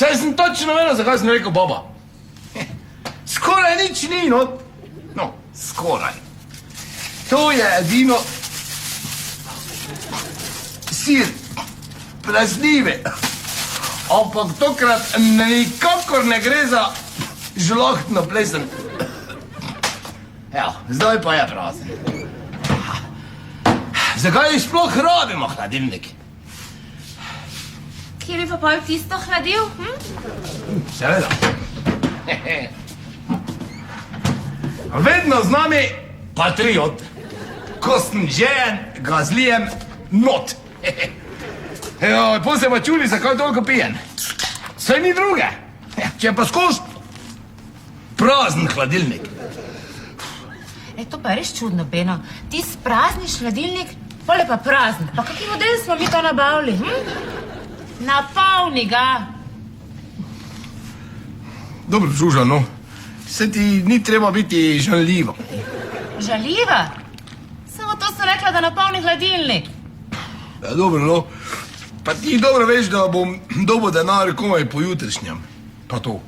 Saj sem točno vedel, zakaj sem rekel baba. Skoraj nič ni, no. No, skoraj. To je edino sir, plazljive. Ampak tokrat nikakor ne gre za žlohtno plesen. Evo, zdaj pa je prazen. Zakaj sploh rabimo hladilnik? Kje bi pa pol tisto hladil? Seveda. Vedno z nami patriot. Ko sem žejen, ga zlijem not. Potem se pa čuli, zakaj toliko pijen. Saj ni druge. Če pa skozi prazen hladilnik. To pa je res čudno, Beno. Ti sprazniš hladilnik, pol je pa prazen. Pa kakvi model smo mi to nabavili? Napolni ga. Dobro, Žuža, no. Se ti ni treba biti žaljiva. Žaljiva? Samo to sem rekla, da napolni hladilnik. Ja, dobro, no. Pa ti dobro veš, da bom dobil denar komaj po jutrišnjem. Pa to.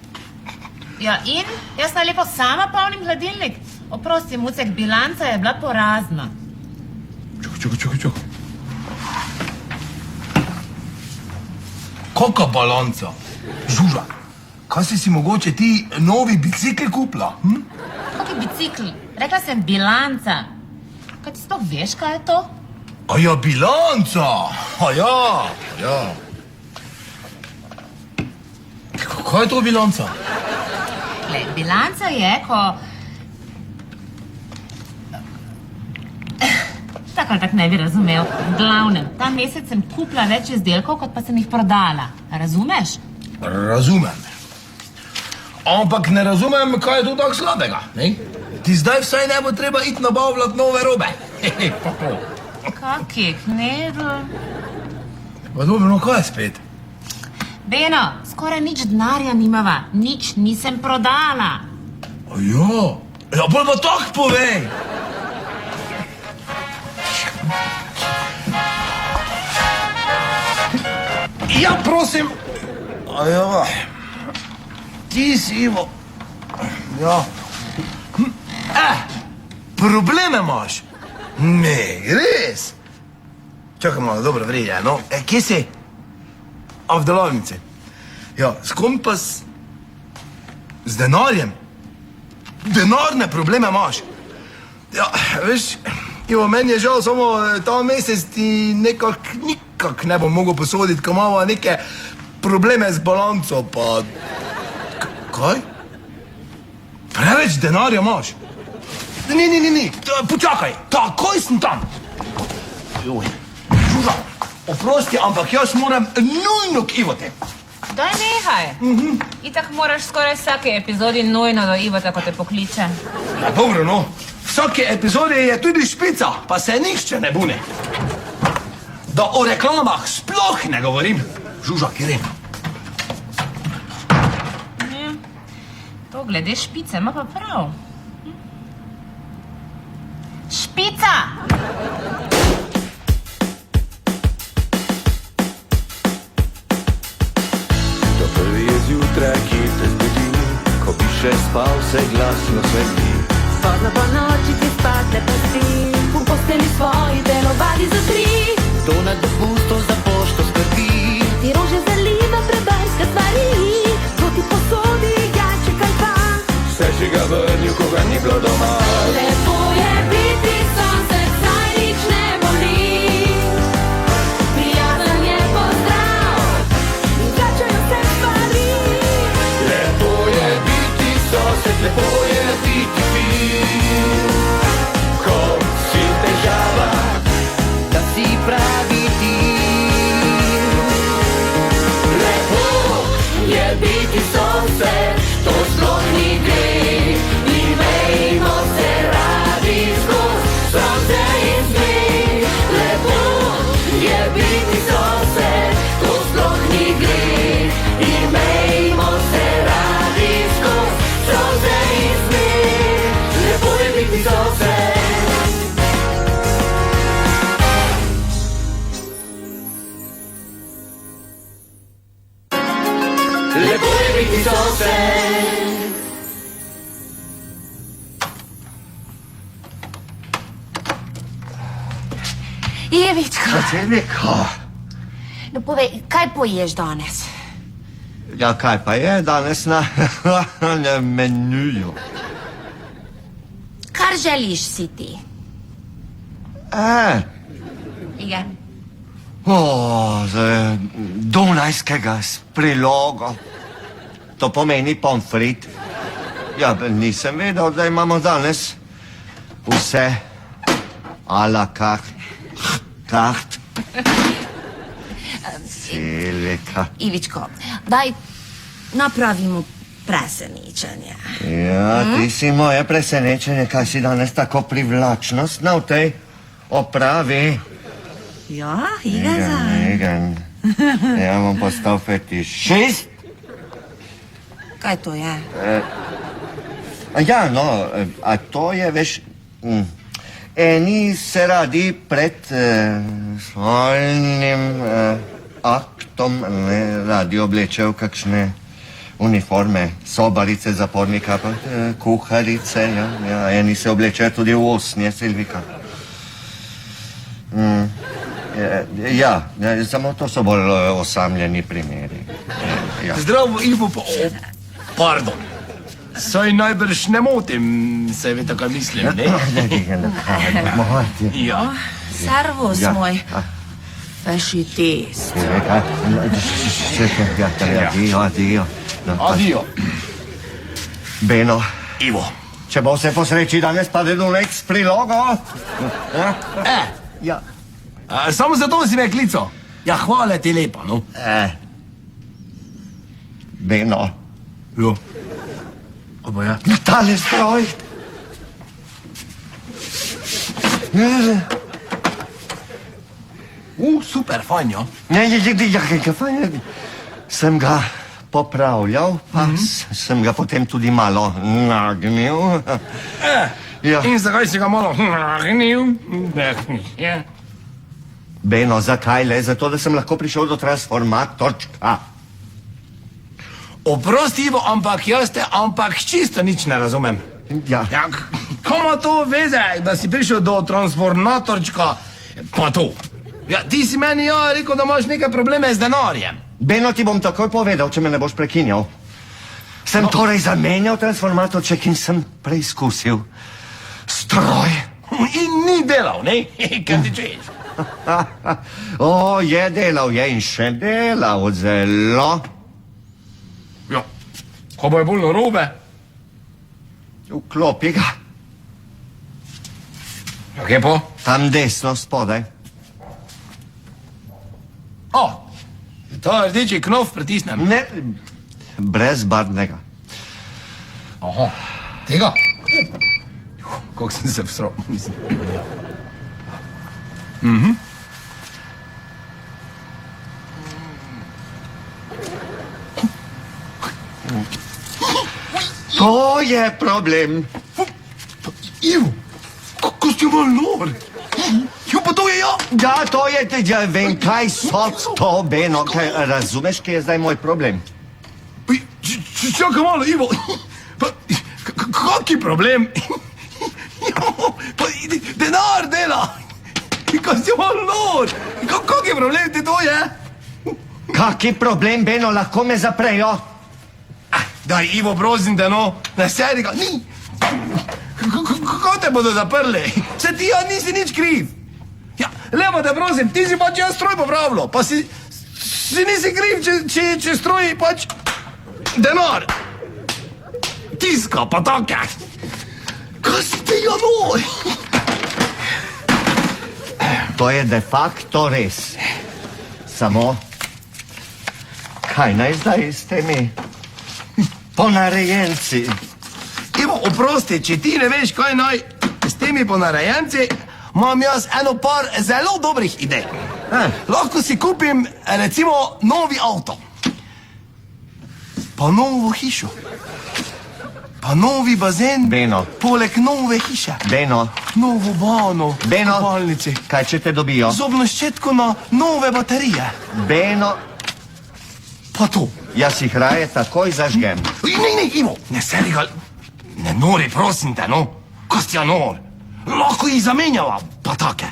Ja, in? Jaz najlepo sama polnim hladilnik. Oprosti, Mucek, bilanca je bila porazna. Čakaj. Kaka balanca? Žuža, kaj si mogoče ti novi bicikl kupila? Kaki bicikl? Rekla sem bilanca. Kaj ti sploh veš, kaj je to? A ja, bilanca! A ja. Kaj je to bilanca? Bilanca je, ko... Tako ali tako ne bi razumel. V glavnem, ta mesec sem kupila več izdelkov, kot pa sem jih prodala. Razumeš? Razumem. Ampak ne razumem, kaj je to tako slabega, ne? Ti zdaj vsaj ne bo treba iti nabavljati nove robe. Kaki knedl? Pa dobro, no kaj spet? Beno, skoraj nič denarja nimava. Nič nisem prodala. A ja? Ja, bolj pa tako povej. Ja, prosim. A ja. Ti si, Ivo. Ja. Probleme imaš? Ne, res. Čakaj malo, dobro, vrije, no. Kje si? A v delavnici. Ja, s kom pa z denarjem? Denarne probleme imaš? Ja, veš, Ivo, meni je žal, samo ta mesec ti nikak ne bom mogel posoditi, ko imamo neke probleme z balanco, pa... Kaj? Preveč denarja imaš? Ni, počakaj, takoj sem tam. Joj, Žuža, oprosti, ampak jaz moram nujno k Ivote. Daj nehaj. Itak moraš skoraj vsake epizodi nujno do Ivota, ko te pokliče. Ja, dobro, no. Vsake epizode je tudi špica, pa se nihče ne bune. Da o reklamah sploh ne govorim. Žuža, kjer je? To glede špice ima pa prav. Špica! To prvi je zjutraj, ki te zbudi, ko bi še spal, se glasno sveti. Pozno po noči ti spadne pasti, v posteli svoji delovali za tri. To na dopustu za pošto skrbi, Ti rože zaliva prebajske stvari, to ti posodi jajček ali dva. vse si ga vrnil, ko ga ni bilo doma. Lepo je biti sonce, saj nič ne boli. Prijazen je pozdrav in začajo se stvari. Lepo je biti sosed, lepo je biti Evičko, Silvika. no povej, kaj poješ danes? Ja, kaj pa je danes na menuju? Kar želiš si ti. Igen. Z dunajskega s prilogo. To pomeni pomfrit. Ja, nisem vedel, da imamo danes vse a la carte. Silvika. Ivičko, daj napravimo presenečenje. Ja, ti si moje presenečenje, kaj si danes tako privlačnost na v tej opravi. Ja, Iga. Igen. Ja bom postal fetišist. Kaj to je? Ja, no, a to je, veš, eni se radi pred svojim aktom radi oblečejo kakšne uniforme, sobarice, zapornika, pa kuharice, ja, eni se oblečejo tudi v usnje, Silvika. Ja, samo to so bolj osamljeni primeri. Ja. Zdravo, Ivo, pardon. Saj najbrž ne motim, se veste, kaj mislim, ne? Ja. Servus, moj fešitist. Adijo. Beno, Ivo. če bo vse po sreči danes pade Dunaj s prilogo. Ja. Samo zato si me klical. Ja, hvala ti lepa, no. Beno, Jo. Oba ja. tale stroj. Super, fajn, ja. Ja, fajn. Sem ga popravljal, pa sem ga potem tudi malo nagnil. Ja. In zakaj si ga malo nagnil? Ja. Beno, zakaj le? Zato, da sem lahko prišel do transformatorčka. Oprosti, Ivo, ampak jaz te čisto nič ne razumem. Ja. Ja, koma to veze, da si prišel do transformatorčka, pa to. Ja, ti si meni rekel, da imaš neke probleme z denarjem. Beno, ti bom takoj povedal, če me ne boš prekinjal. Sem torej zamenjal transformatorček in sem preizkusil stroj. In ni delal, ne? Kaj ti češ? Je delal, je in še delal, zelo. Ja, ko bo je bolj narobe. Vklopi ga. Ja, kje po? Tam desno, spodaj. Ta rdeči knof pritisnem. Ne, brezbarvnega. Aha, tega? Kako sem se vsral, mislim. To je problem. Ivo, kako si malo nor? Jo, pa to je ja. Ja, to je, ja, vem, kaj so to, Beno, kaj, razumeš, kaj je zdaj moj problem? Čakaj malo, Ivo. Kaki problem? Denar dela. Kako si malo nor? Kaki problem ti to je? Kaki problem, Beno, lahko me zaprejo? Daj, Ivo, prosim te, no. Ne sedi ga, ni. Kako te bodo zaprli? Se ti ja nisi nič kriv. Ja, lepo te prosim, ti si pač jaz stroj popravljal, pa si nisi kriv, če stroj pač denar. Tiska, pa take. Kaj si ti ja noj? To je de facto res. Samo, kaj naj zdaj s temi ponarejenci? Ivo, oprosti, če ti ne veš, kaj naj s temi ponarejenci, imam jaz eno par zelo dobrih idej. Lahko si kupim, recimo, novi avto. Pa novo hišo. Pa novi bazen. Beno. Poleg nove hiše. Beno. Novo bano. Beno. Kopalnici. Kaj če te dobijo? Zobno ščetko na nove baterije. Beno. Pa to. Jaz jih raje takoj zažgem. Ne, Ivo, ne sedi ga. Ne nori, prosim te, no. Ko si ja nor. Lahko jih zamenjava, pa take.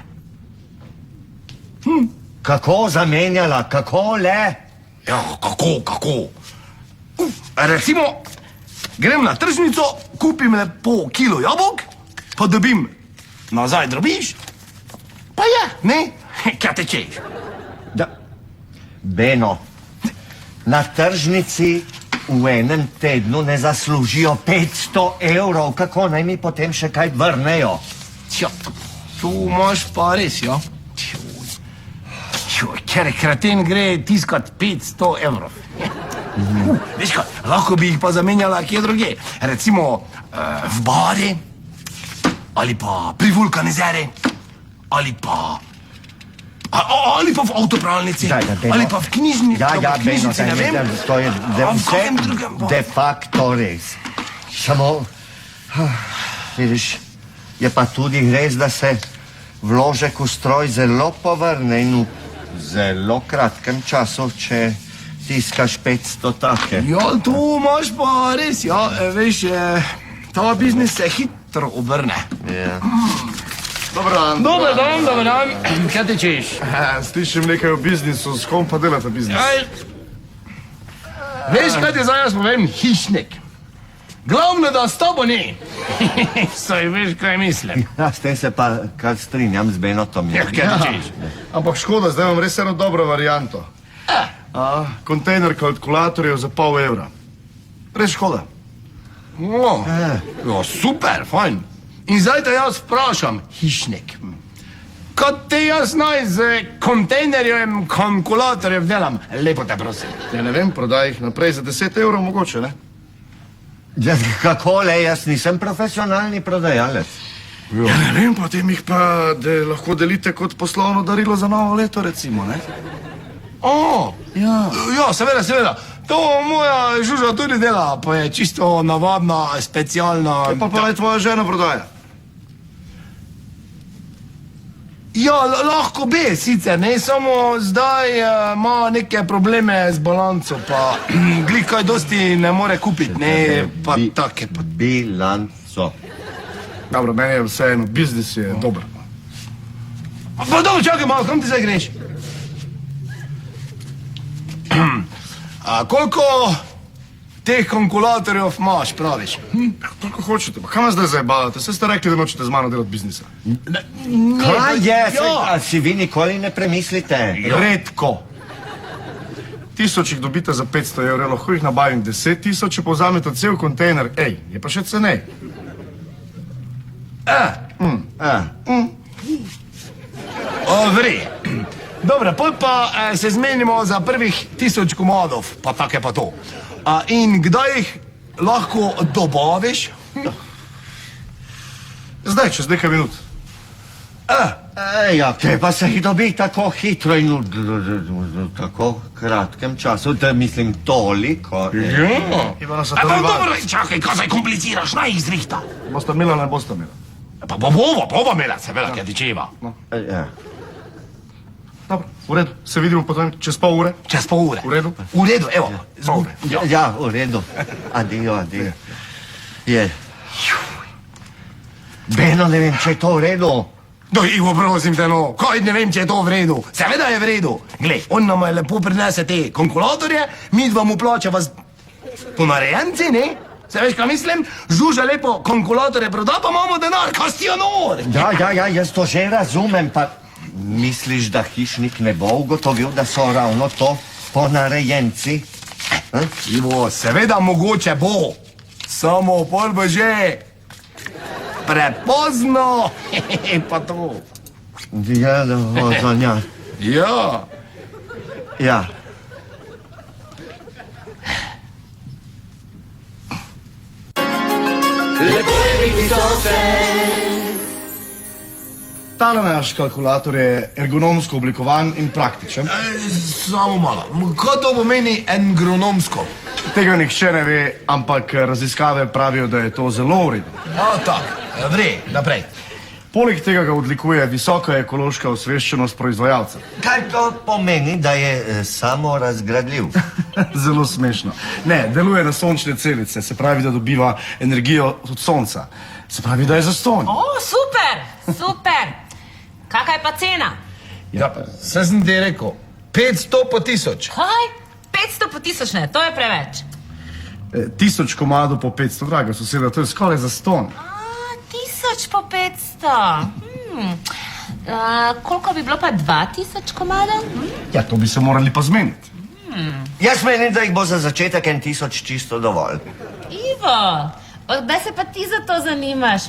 Kako zamenjala, kako le? Ja, kako? Recimo, grem na tržnico, kupim lepo kilo jabolk, pa dobim nazaj drobiž, pa je, ne? Kaj tečeš? Da. Beno, na tržnici v enem tednu ne zaslužijo 500 evrov, kako naj mi potem še kaj vrnejo? Tja, tu imaš pa res, ja? Ker kreten gre tiskat 500 evrov. Veš kaj, lahko bi jih pa zamenjala kje druge. Recimo v bari, ali pa pri vulkanizeri, ali pa v avtopralnici, ali pa v knjižnici, ne vem. To je de facto res. Samo, vidiš, je pa tudi res, da se vložek v stroj zelo povrne in v zelo kratkem času, če tiskaš 500 take. Ja, tu imaš pa res, ja, veš, ta biznis se hitro obrne. Ja. Dobar dan, kaj tečeš? Slišim nekaj o biznisu, s kom pa delate biznis? Veš, kaj ti zdaj jaz povem? Hišnik. Glavno, da s tabo ni. Saj veš, kaj mislim. Ja, s tem se pa kar strinjam z Benotom. Ja, kaj tečeš? Ampak škoda, zdaj imam res eno dobro varianto. Kontejner kalkulatorjev za pol evra. Res škoda. Ja, super, fajn. In zdaj te jaz vprašam, hišnik. Kaj te jaz naj z kontejnerjem kalkulatorjev delam? Lepo te prosim. Ja, ne vem, prodaj jih naprej za 10 evrov mogoče, ne? Ja, kako le, jaz nisem profesionalni prodajalec. Ja, ne vem, potem jih pa lahko delite kot poslovno darilo za novo leto, recimo, ne? Ja, seveda. To moja žuža tudi dela, pa je čisto navadna, specialna. Pa naj tvoja žena prodaja. Ja, lahko bi, sicer, ne, samo zdaj ima neke probleme z balanco, pa glih kaj dosti ne more kupiti, ne, pa take pa. Bilanco. Dobro, meni je vseeno, biznis je dober. Pa dobro, čakaj malo, kam ti zdaj greš? Koliko teh kalkulatorjev imaš, praviš? Koliko hočete, pa kam vas zdaj zajebavate? Vse ste rekli, da nočete z mano delati biznisa. Kaj je? Ja. A si vi nikoli ne premislite? Redko. 1000 jih dobite za 500 evrov, lahko jih nabavim 10 000, če povzamete cel kontejner. Ej, je pa še cenej. Vri. Dobro, pol pa se zmenimo za prvih 1000 komadov, pa take pa to. In kdaj jih lahko dobaviš? Zdaj, čez nekaj minut. Ja, te pa se jih dobi tako hitro in v tako kratkem času, da mislim toliko. Ima nas Pa atalivat. dobro, čakaj, kaj zdaj kompliciraš, naj jih zrihta. Boste imela, ne boste imela. Pa bova imela, seveda, kaj tičeva. Ja. Dobro, v redu, se vidimo potem čez pol ure. Čez pol ure. V redu? V redu, evo. Ja, v redu. Adijo. Je. Beno, ne vem, če je to v redu. No, Ivo, prosim te, no, kaj ne vem, če je to v redu. Seveda je v redu. Glej, on nam lepo prinese te kalkulatorje, mi dva mu plačava ponarejenci, ne? Se veš, kaj mislim? Žuža lepo kalkulatorje proda, pa imamo denar, kaj si nor. Ja, jaz to že razumem, pa misliš, da hišnik ne bo ugotovil, da so ravno to ponarejenci? Ivo, seveda mogoče bo, samo pol bo že prepozno, pa to. Ja, ja. Ja. Ja. Tale naš kalkulator je ergonomsko oblikovan in praktičen. Samo malo, kaj to pomeni ergonomsko? Tega nihče ne ve, ampak raziskave pravijo, da je to zelo v redu. Tak, vre, naprej. Poleg tega ga odlikuje visoka ekološka osveščenost proizvajalca. Kaj to pomeni, da je samo razgradljiv? Zelo smešno. Ne, deluje na sončne celice, se pravi, da dobiva energijo od sonca. Se pravi, da je zastonj. Super. Kakaj pa cena? Ja, saj sem ti rekel, 500 po 1000. Kaj? 500 po 1000 ne, to je preveč. 1000 komadov po 500, draga soseda, to je skoraj za ston. 1000 po 500. Koliko bi bilo pa 2000 komadov? Ja, to bi se morali pa zmeniti. Jaz menim, da jih bo za začetek 1000 čisto dovolj. Ivo, odkdaj se pa ti za to zanimaš?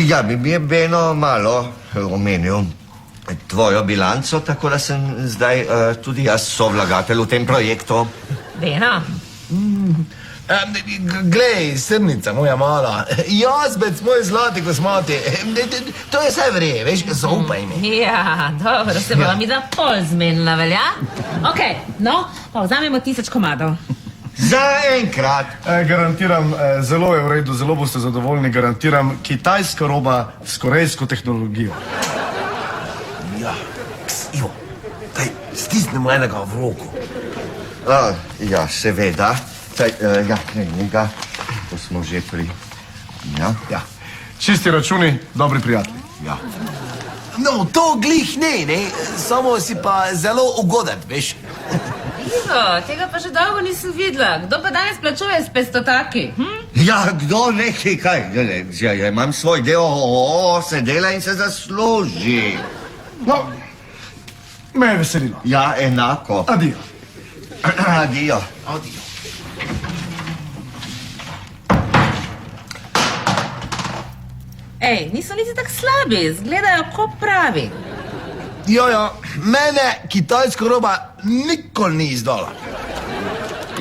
Ja, bi mi je Beno malo omenil tvojo bilanco, tako da sem zdaj tudi jaz sovlagatelj v tem projektu. Beno, Glej, srnica moja mala, jaz med moj zlati kosmati, to je vse vre, veš, zaupaj mi. ja, dobro, se bova mi da pol zmenila, velja? Ok, no, pa vzamemo 1000 komadov. Za enkrat. Garantiram, zelo je v redu, zelo boste zadovoljni, garantiram, kitajska roba s korejsko tehnologijo. Ja, Ivo, daj, stisnemo enega v roko. Ja, seveda. Ja, njega, to smo že pri... Ja, Ja, čisti računi, dobri prijatelji. ja. No, to glih ne, samo si pa zelo ugoden, veš. Ivo, tega pa že dolgo nisem videla. Kdo pa danes plačuje s 500 taki? Ja, kdo neki, kaj? Ja, imam svoj del, se dela in se zasluži. No, me je veselilo. Ja, enako. Adijo. Adijo. Adijo. Ej, niso niti tako slabi, izgledajo kot pravi. Ja, mene kitajska roba nikoli ni izdala.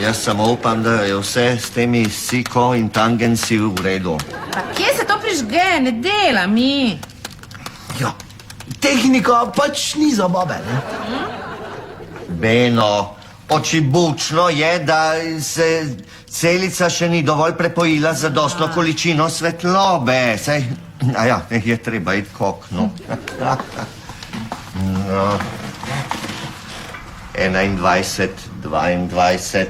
Jaz samo upam, da je vse s temi siko in tangensi v redu. Pa kje se to prižge, ne dela mi? Ja, tehnika pač ni za babe, ne? Beno, očibučno je, da se celica še ni dovolj prepojila za dostno količino svetlobe. Saj, a ja, je treba iti k oknu. No. 21, 22,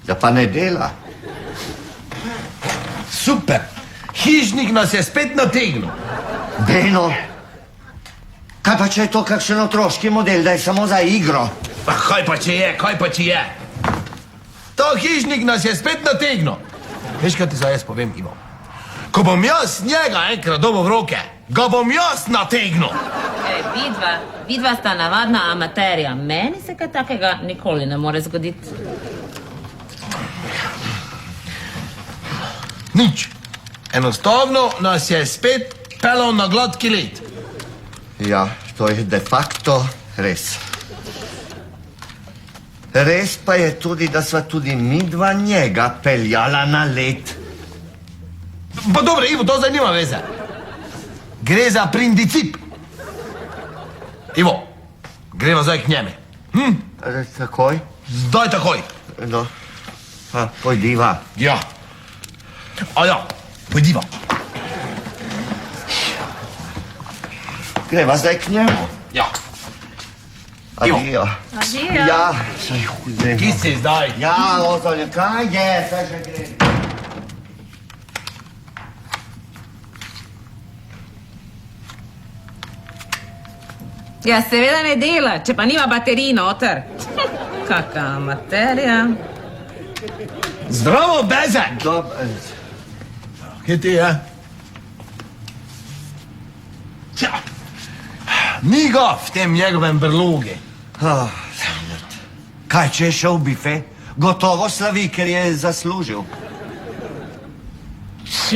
da pa ne dela. Super, hišnik nas je spet nategnil. Beno, kaj pa če je to kakšen otroški model, da je samo za igro? Pa kaj pa če je? Ta hišnik nas je spet nategnil. Veš, kaj ti zdaj jaz povem, Ivo? Ko bom jaz njega enkrat dobil v roke, ga bom jaz nategnil. Ej, vidva sta navadna amaterja. Meni se kaj takega nikoli ne more zgoditi. Nič. Enostavno nas je spet pelal na gladki led. Ja, to je de facto res. Res pa je tudi, da sva tudi mi dva njega peljala na led. Pa dobro, Ivo, to zdaj nima veze. Gre za princip. Ivo, greva zdaj k njeme. Takoj? Zdaj takoj. No, pa pojdiva. Ja. A ja, pojdiva. Greva zdaj k njemu. Ja. Ivo. Adijo. Adijo. Ja, saj hudemo. Kje si zdaj? Ja, Ozolje, kaj je? Saj že gre. Ja, seveda ne dela, če pa nima baterij noter. Kaka materija. Zdravo, Bezek. Kje ti je? Tja. Ni ga v tem njegovem brlogi. Kaj, če je šel v bife? Gotovo slavi, ker je zaslužil.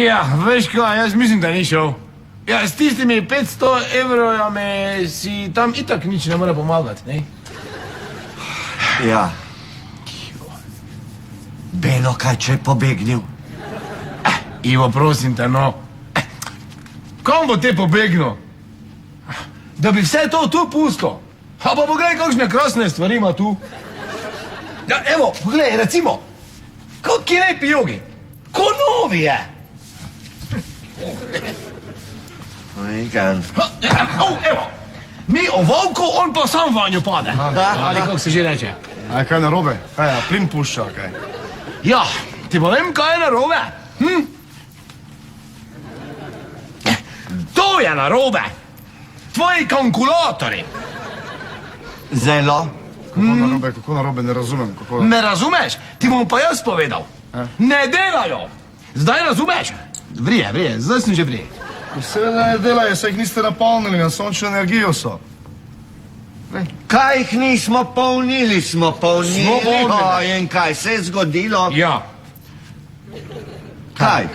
Ja, veš kaj, jaz mislim, da ni šel. Ja, s tistimi 500 evrojami si tam itak nič ne more pomagati, ne? Ja. Beno, kaj, če je pobegnil? Ivo, prosim te, no. Kam bo te pobegnil? Da bi vse to tu pustil. A pa poglej, kakšne krasne stvari ima tu. Ja, evo, poglej, recimo, kakšni lepi jogi. Ko novi je. Igen. Evo, mi o volku, on pa sam vanjo pade. Ali kako se že reče. A je kaj narobe? Kaj, a plin pušča, kaj? Ja, ti povem, kaj je narobe? To je narobe. Tvoji kalkulatorji. Zelo. Kako narobe, ne razumem. Kako... Ne razumeš? Ti bom pa jaz povedal. Ne delajo. Zdaj razumeš? Vrije, zdaj sem že vrije. Seveda ne delajo, saj jih niste napolnili, na sončno energijo so. Kaj jih nismo polnili? Smo polnili. Smo polnili. In kaj se je zgodilo? Ja. Kaj?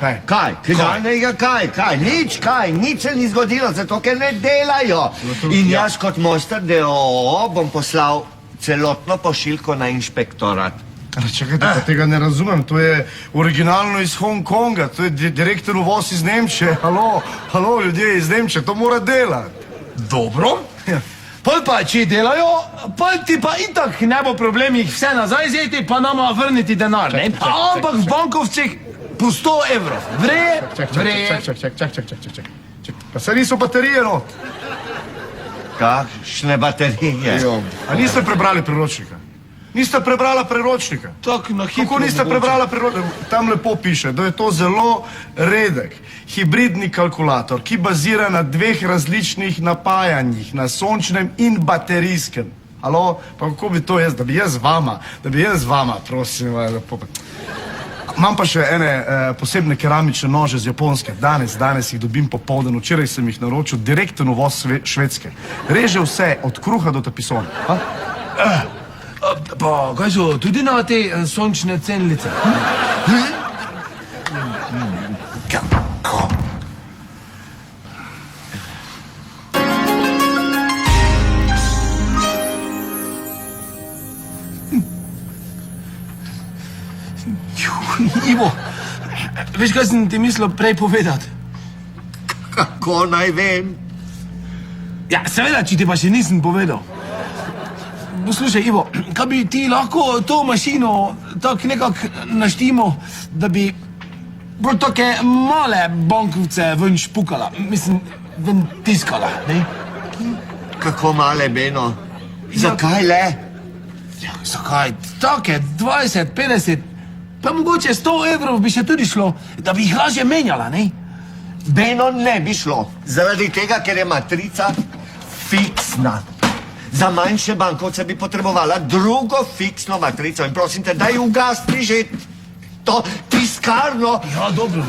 Nič se ni zgodilo, zato ker ne delajo. In jaz kot mojster DOO bom poslal celotno pošiljko na inšpektorat. Čakajte, pa tega ne razumem, to je originalno iz Hongkonga, to je direktor uvoz iz Nemčije. Halo, ljudje iz Nemčije, to mora delati. Dobro. Pol pa, če delajo, pol ti pa itak ne bo problem jih vse nazaj zjeti, pa nama vrniti denar, ne? Ampak v bankovcih po 100 evrov. Čak. Pa se niso baterije, no. Kakšne baterije? A niste prebrali priročnika? Niste prebrala priročnika? Tako na hitro. Kako niste prebrala priročnika? Tam lepo piše, da je to zelo redek hibridni kalkulator, ki bazira na 2 različnih napajanjih, na sončnem in baterijskem. Alo, pa kako bi to jaz, da bi jaz vama, prosim, lepo. Imam pa še ene posebne keramične nože z Japonske. Danes jih dobim popoldan, včeraj sem jih naročil, direkten uvoz Švedske. Reže vse, od kruha do tapisona. Pa kaj so tudi na te sončne cenlice? Kako? Ivo, veš, kaj sem ti mislil prej povedati? Kako naj vem? Ja, seveda, če ti pa še nisem povedal. Poslušaj, Ivo, kaj bi ti lahko to mašino tako nekako naštimo, da bi bolj take male bankovce ven špukala, mislim, ven tiskala, ne? Kako male, Beno? Zakaj le? Ja, zakaj? Take 20, 50, pa mogoče 100 evrov bi še tudi šlo, da bi jih lažje menjala, ne? Beno, ne bi šlo. Zaradi tega, ker je matrica fiksna. Za manjše bankovce bi potrebovala drugo fiksno matrico. In prosim te, daj ugasni že to tiskarno. Ja, dobro,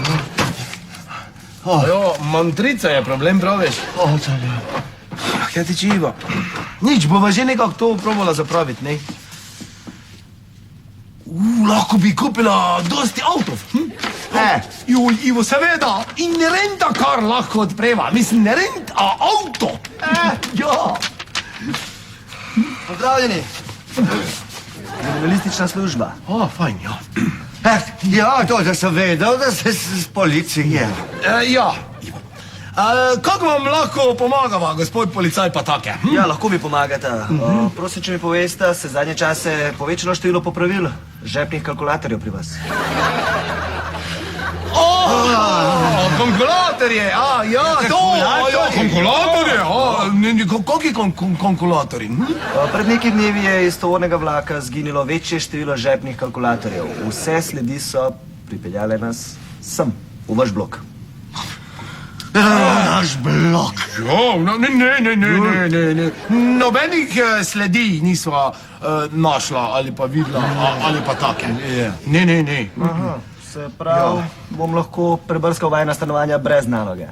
no. Jo, matrica je problem, praviš? Kaj ti če, Ivo? Nič, bova že nekako to probala zapraviti, ne? Lahko bi kupila dosti avtov. Joj, Ivo, seveda, in ne renta kar lahko odpreva. Mislim, ne renta, a avto. Ja. Pozdravljeni. Kriminalistična služba. Fajn, ja. Ja, to, da sem vedel, da se z policije. Ja, Ivo. Kako vam lahko pomagava, gospod policaj, pa take? Ja, lahko mi pomagate. Prosim, če mi poveste, se zadnje čase povečalo število popravil žepnih kalkulatorjev pri vas. Kalkulatorje, ja, to, kalkulatorje, kakvi kalkulatorji? Pred nekaj dnevi je iz tovornega vlaka zginilo večje število žepnih kalkulatorjev. Vse sledi so pripeljale nas sem, v vaš blok. Naš blok. Ja, ne. Nobenih sledi nisva našla ali pa videla, ali pa take. Ne. Aha, se pravi, bom lahko prebrskal vajna stanovanja brez naloge.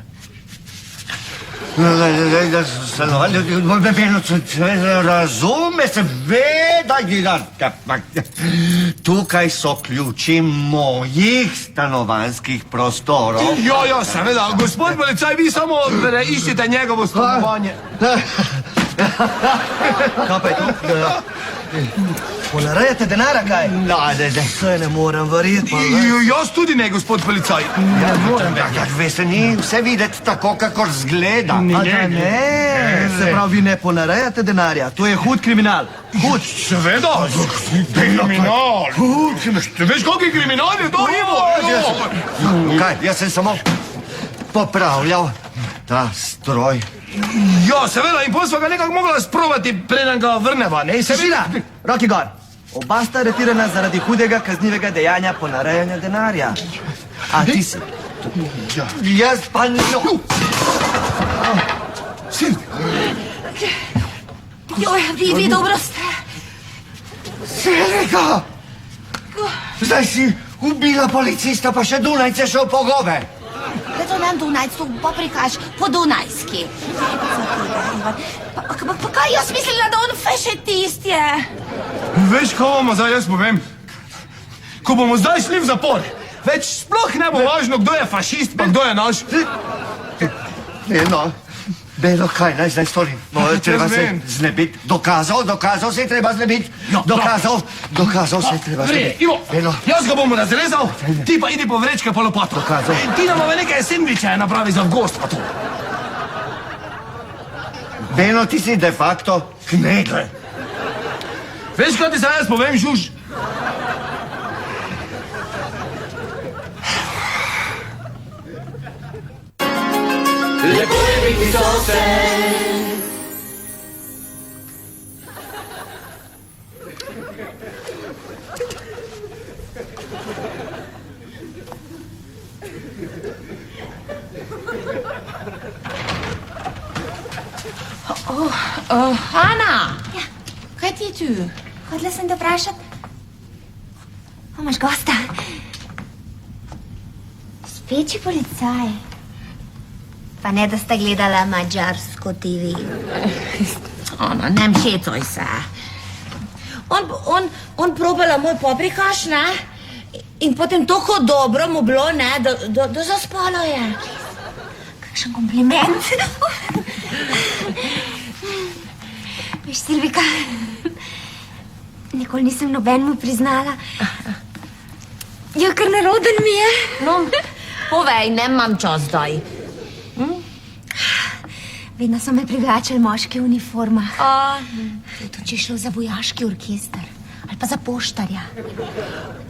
Razume se, veda, tukaj so ključi mojih stanovanjskih prostorov. Ja, seveda, gospod policaj, vi samo iščite njegovo stanovanje. Kaj pa je to? Ponarejate denara, kaj? Saj ne morem verjeti. Jaz tudi ne, gospod policaj. Ja, veste, ni vse videti tako, kakor zgleda. Ne, se pravi, vi ne ponarejate denarja. To je hud kriminal. Hud. Seveda, kriminal. Veš, kakšen kriminal je to, Ivo? Kaj, jaz sem samo popravljal ta stroj. Ja, seveda, in potem sva ga nekako mogla sprovati, preden ga vrneva, ne? Seveda, roki gor. Oba sta aretirana zaradi hudega kaznivega dejanja ponarejanja denarja. A ti si? Jaz pa ne... Joj, vi dobro ste. Silvika! Zdaj si ubila policista, pa še Dunajce šel po gobe. To nam Dunajc, tu paprikaš po Dunajski. Pa kaj jaz mislila, da on fešetist je? Veš, ko bomo zdaj jaz povem? Ko bomo zdaj šli v zapor, več sploh ne bo važno, kdo je fašist, pa kdo je naš. Beno, kaj naj zdaj storim? No, treba se vem. znebiti. Dokazal se je treba znebiti. Dokazal se je treba znebiti. Ivo, Beno, jaz ga bomo razrezal, ti pa idi po vrečke pa lopato. Dokazal. Ti nam bomo nekaj sendviče napravi za v gost pa to. Beno, ti si de facto knedle. Veš, kaj ti zdaj jaz povem, Žuž? Lepo je biti sosed. Ana, kaj ti je tu? Hodila sem te vprašati. A imaš gosta? Speči policaj. Pa ne, da sta gledala mađarsko TV. Ana, ne mhecoj se. On probala moj paprikaš, ne? In potem tako dobro mu bilo, ne, da zaspalo je. Kakšen kompliment. Veš, Silvika, nikoli nisem nobenemu priznala. Ja, kar neroden mi je. No, povej, ne imam čas zdaj. Vedno so me privlačili moški v uniformah. Tudi če je šlo za vojaški orkester ali pa za poštarja.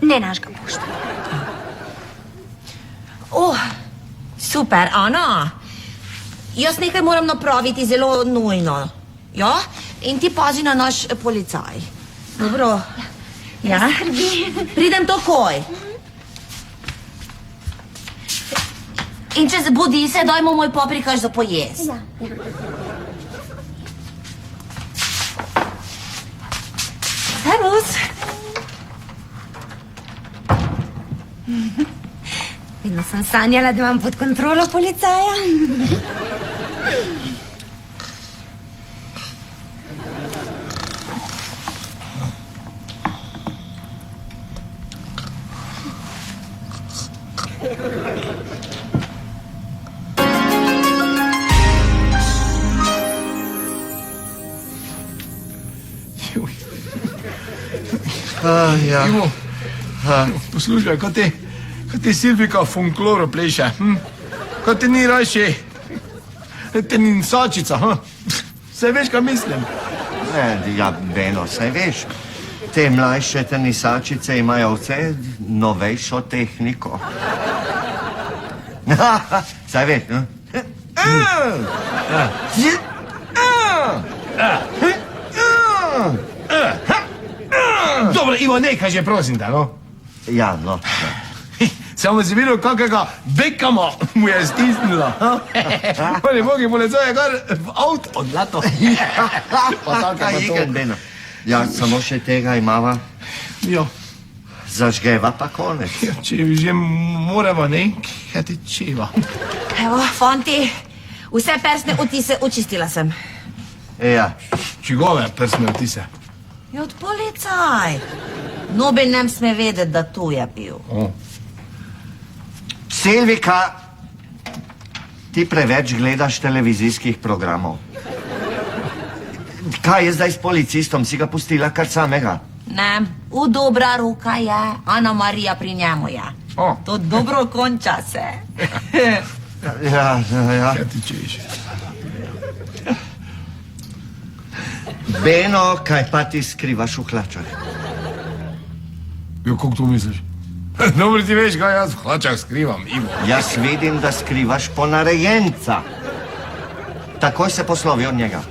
Ne našega poštarja. Super, Ana. Jaz nekaj moram napraviti zelo nujno. Ja? In ti pazi na naš policaj. Dobro. Ja? Pridem takoj. In če zbudi se, dajmo moj paprikaš za pojest. Ja. Servus. Vedno sem sanjala, da imam pod kontrolo policaja. Ja. Ivo, poslušaj, kot ti Silvika folkloro pleše. Kot ti ni rajši teninsačica. Se veš, kaj mislim? Ja, Beno, saj veš. Te mlajše tenisačice imajo vse novejšo tehniko. Saj veš, no? Dobro, Ivo, nekaj že prosim da, no? Ja, no. Samo si videl, kakega bekama mu je stisnila. Oni bogi policaj je kar v avto odlato. Kaj je, Beno? Ja, samo še tega imava. Jo, Zažgeva pa konec. če že moramo nekaj tičiva. Evo, fanti, vse prsne odtise očistila sem. Ja, Čigove prsne vtise? Ja, od policaj. Noben nem sme vedeti, da tu je pil. Silvika, ti preveč gledaš televizijskih programov. Kaj je zdaj s policistom? Si ga pustila kar samega? Ne, v dobra ruka je, Ana Marija pri njemu je. To dobro konča se. Ja. Kaj ti češ? Beno, kaj pa ti skrivaš v hlačah? Jo, kako to misliš? Dobro ti veš, kaj jaz v hlačah skrivam, Ivo. Jaz vidim, da skrivaš ponarejenca. Takoj se poslovi od njega.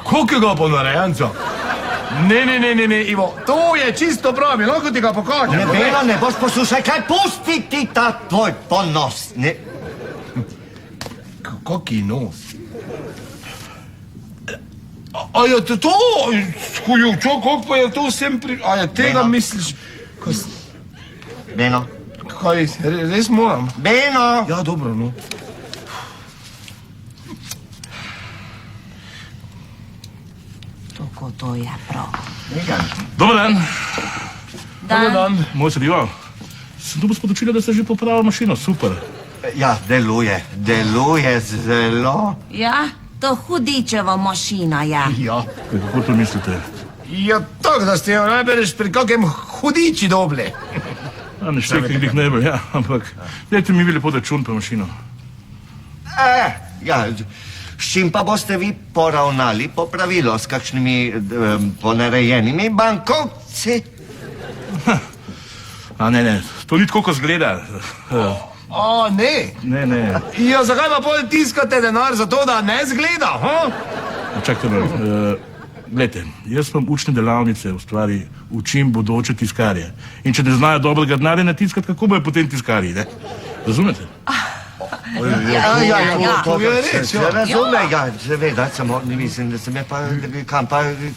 Kakega ponarejenca? Ne, Ivo, to je čisto pravi, lahko ti ga pokažem. Ne, Beno, ne boš poslušaj, kaj pusti ti ta tvoj ponos. Ne. Kaki nos? A je to? Hujučo, koliko pa je to vsem A je tega Beno. misliš? Beno, Kaj, res moram? Beno! Ja, dobro, no. Tako to je prav. Dobar dan. Dan. Moj se dival. Sem dobil sporočilo, da ste že popravili mašino. Super. Ja, deluje zelo. Ja, to hudičeva mašina je. Ja. Kako to mislite? Ja, tako, da ste jo najbereš pri kakem hudiči dobili. Ja, ne štekaj jih ne bi, ja, ampak dajte mi vi lepo račun pa mašino. Ja, s čim pa boste vi poravnali popravilo? S kakšnimi ponarejenimi bankovci? A ne, to ni tako, kot zgleda. A, ne. Ne. Ja, zakaj pa pol tiskate denar za to, da ne zgleda, ha? Čakajte malo. Glejte, jaz vam učne delavnice v stvari učim bodoče tiskarje. In če ne znajo dobrega denarja natiskati, kako bojo potem tiskarji, ne? Razumete? To je res, Se ja. razume, ja, seveda, samo ne mislim, da sem je pa,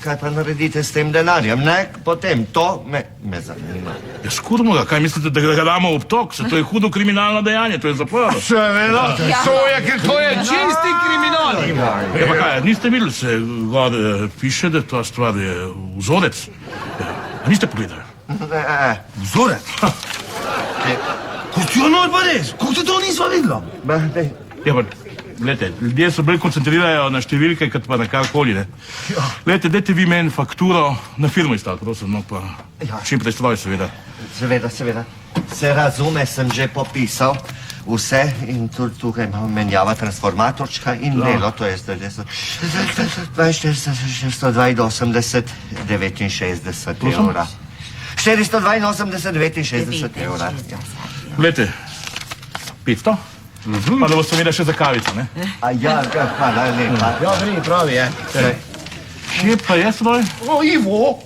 kaj pa naredite s tem denarjem, ne? Potem to me zanima. Ja, skurmo ga, kaj mislite, da ga damo v obtok? Se to je hudo kriminalno dejanje, to je zapor. Seveda, to je čisti kriminal. Ja, pa kaj, niste videli, se gor piše, da ta stvar je vzorec. Ja, niste pogledali? Vzorec? Kot jo nor pa res, kako te to nisva videla? Ja, pa, gledajte, ljudje se bolj koncentrirajo na številke, kot pa na karkoli, ne? Gledajte, dajte vi meni fakturo na firmo izstati, prosim, no pa čim prej stvar, seveda. Seveda. Se razume, sem že popisal vse in tudi tukaj imam menjava transformatorčka in delo, to je 482, 69 evra. 482, 69 evra. Gledajte, 500, pa da boste imeli še za kavico, ne? A ja, hvala lepa. Ja, pravi je. Kje pa je stroj? O, Ivo!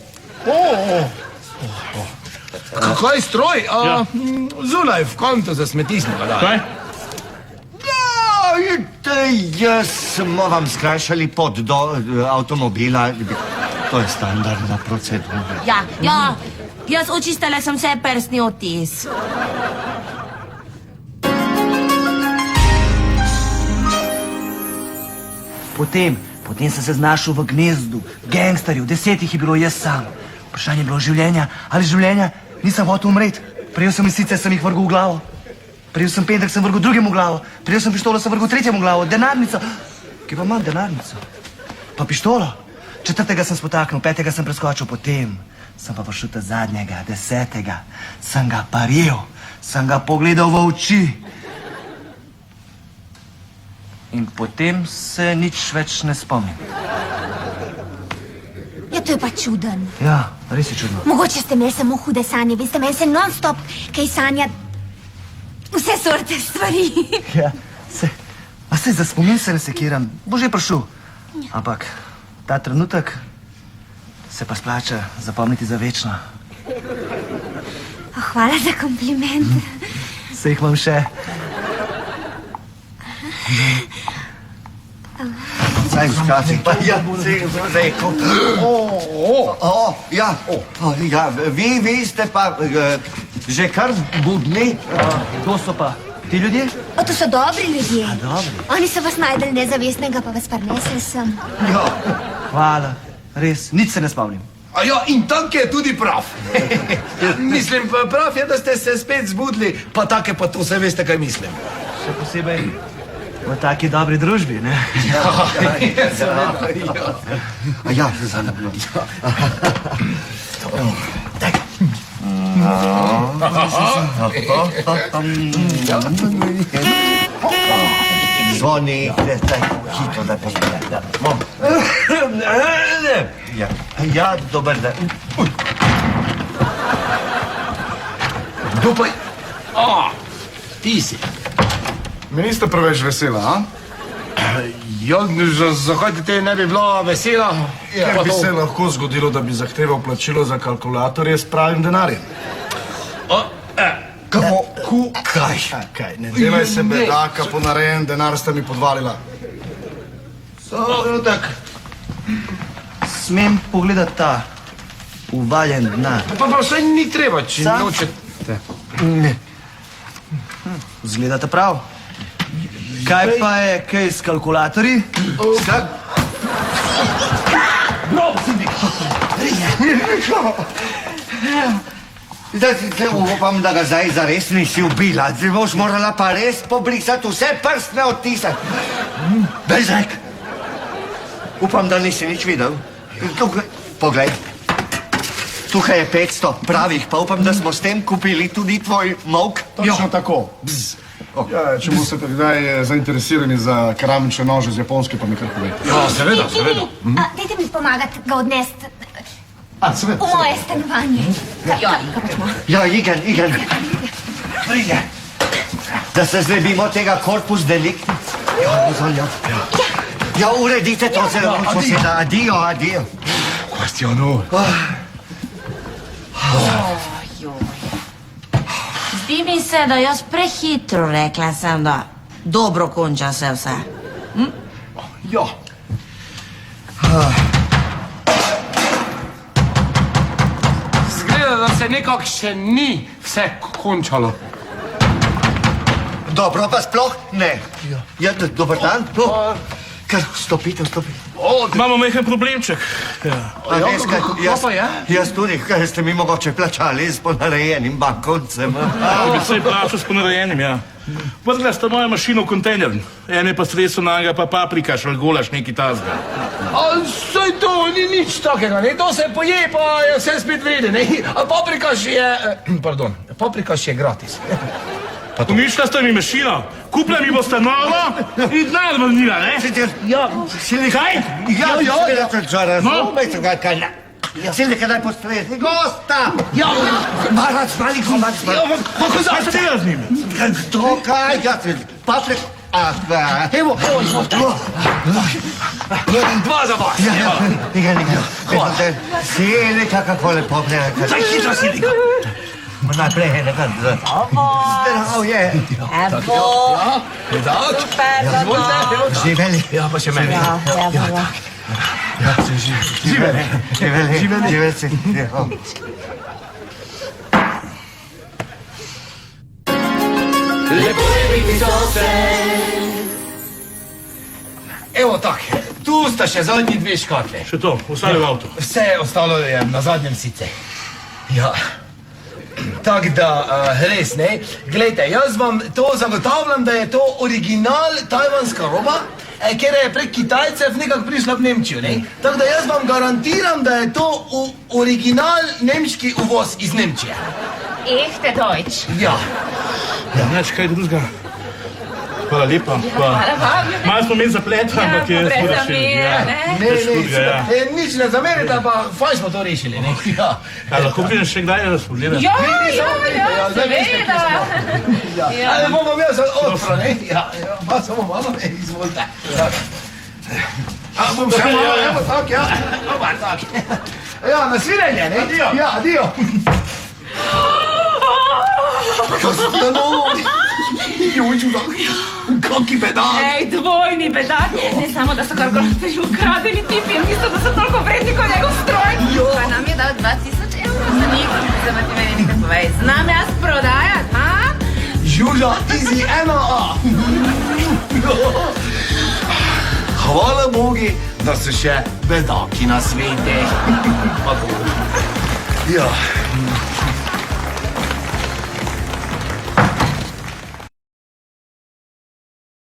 Kaj stroj? Ja. Zunaj, v konto za smetisnega dali. Kaj? Jaz smo vam skrajšali pot do avtomobila. To je standardna procedura. Ja, jaz očistila sem vse prstni odtis. Potem sem se znašel v gnezdu gangsterjev, 10 jih je bilo jaz sam. Vprašanje je bilo življenja ali življenja, nisem hotel umreti. Prejel sem lisice, sem jih vrgel v glavo. Prejel sem pendek, sem vrgel drugemu v glavo. Prejel sem pištolo, sem vrgel tretjemu v glavo. Denarnico, ki pa imam denarnico. Pa pištolo. 4. sem spotaknil, 5. sem preskočil, potem sem pa prišel ta zadnjega, 10. Sem ga paril, sem ga pogledal v oči. In potem se nič več ne spomnim. Ja, to je pa čuden. Ja, res je čudno. Mogoče ste imeli samo hude sanje, veste, meni se non-stop kaj sanja vse sorte stvari. Ja, se za spomin se ne sekiram, bo že prišel. Ampak ta trenutek se pa splača zapomniti za večno. Hvala za kompliment. Se jih imam še. Saj včasih pa ja, se je rekel. Ja, vi ste pa že kar budni. Kdo so pa ti ljudje? O, to so dobri ljudje. Dobri. Oni so vas najdel nezavestnega, pa vas prinesli sem. Hvala, res, nič se ne spomnim. A ja, in tak je tudi prav. Mislim, prav je, da ste se spet zbudili, pa take pa to, vse veste, kaj mislim. Še posebej v taki dobri družbi, ne? Ja, zvoni, hitro da pozdravljam. Ja, dober dan. Kdo pa... ti si. Mi niste preveč vesela, a? Ja, zakaj ti te ne bi bila vesela? Ker bi se lahko zgodilo, da bi zahteval plačilo za kalkulatorje s pravim denarjem. Kako? Kaj? Kaj, ne delaj se bedaka, ponarejen denar ste mi podvalila. Tako. Smem pogledati ta uvaljen denar. Pa saj ni treba, če Sam? nočete. Zgledate prav. Kaj pa je kaj s kalkulatorji? Zdaj upam, da ga zdaj zares nisi ubila. Zdaj boš morala pa res pobrisati vse prstne odtise. Bezek! Upam, da nisi nič videl. Tukaj, poglej. Tukaj je 500 pravih, pa upam, da smo s tem kupili tudi tvoj mok. Točno tako. Ja, če boste kdaj zainteresirani za keramične nože z Japonske, pa mi kar povejte. Ja, seveda, seveda. Dajte mi pomagati ga odnesti Seveda. v moje stanovanje. Ja, Igen. Pride. Da se zlebimo tega korpus delikti. Ja, uredite to zelo, soseda. Adio. Kvestiono. Zdi mi se, da jaz prehitro rekla sem, da dobro konča se vse. Ja. Zgleda, da se nekako še ni vse končalo. Dobro, pa sploh ne. Ja, dober dan. Kar stopite. Imamo majhen problemček. Ja. Jaz tudi, kaj ste mi mogoče plačali s ponarejenim bankovcem. Bi se plačal s ponarejenim, ja. Vrgla sta moja mašina v kontejner. En je pa stresu naga, pa paprika, šalgolaš, neki tazga. Saj to ni nič takega, ne? To se poje, pa je vse spet vede, ne? A paprikaš je gratis. Uničila sta mi mašino, kupila mi boste novo in denar vrnila, ne? Kaj? Silvika, daj postrezi. Gosta! Marac, mali komac. Kaj se dela z njimi? To kaj? Patrik, evo. Dva za vas. Igen. Silvika, kako lepo prijatelj. Zdaj hitro, Silvika. Najprej enega. Zdravje. Evo, super, dobro. Živeli. Ja, pa še meni. Živeli si. Lepo je biti sosed. Evo tak, tu sta še zadnji dve škatle. Še to, ostali v avtu. Vse ostalo je na zadnjem sice. Ja. Tak da, res, ne? Glejte, jaz vam to zagotavljam, da je to original tajvanska roba, ker je prek Kitajcev nekako prišla v Nemčijo, ne? Tako da jaz vam garantiram, da je to original nemški uvoz iz Nemčije. Echte Deutsch. Ja. Ja, neč kaj drugega. Hvala lepa. Hvala vam. Malo smo imeli zaplet, ampak je brez skoraj zamere, ne? Nič ne zamerite, pa fajn smo to rešili, ne? Ja. Lahko prideš še kdaj nas pogledati? Seveda. Ali bomo imeli za ostro, ne? Ja, pa samo malo, izvolite. A bom še malo, evo tak, ja. Dobar, tak. Ja, nasvidenje, ne? Adio. Ja, adio. Kaki bedak. Ej, dvojni bedak. Ne samo, da so kar grozili ukradeni tipi, niso, da so toliko vredni kot njegov stroj. Pa nam je dal 2000 evrov za njih. Zdaj ti meni nekaj povej. Znam jaz prodajati, ha? Žuža, easy, ena A. Hvala Bogi, da so še bedaki na svete. Ja.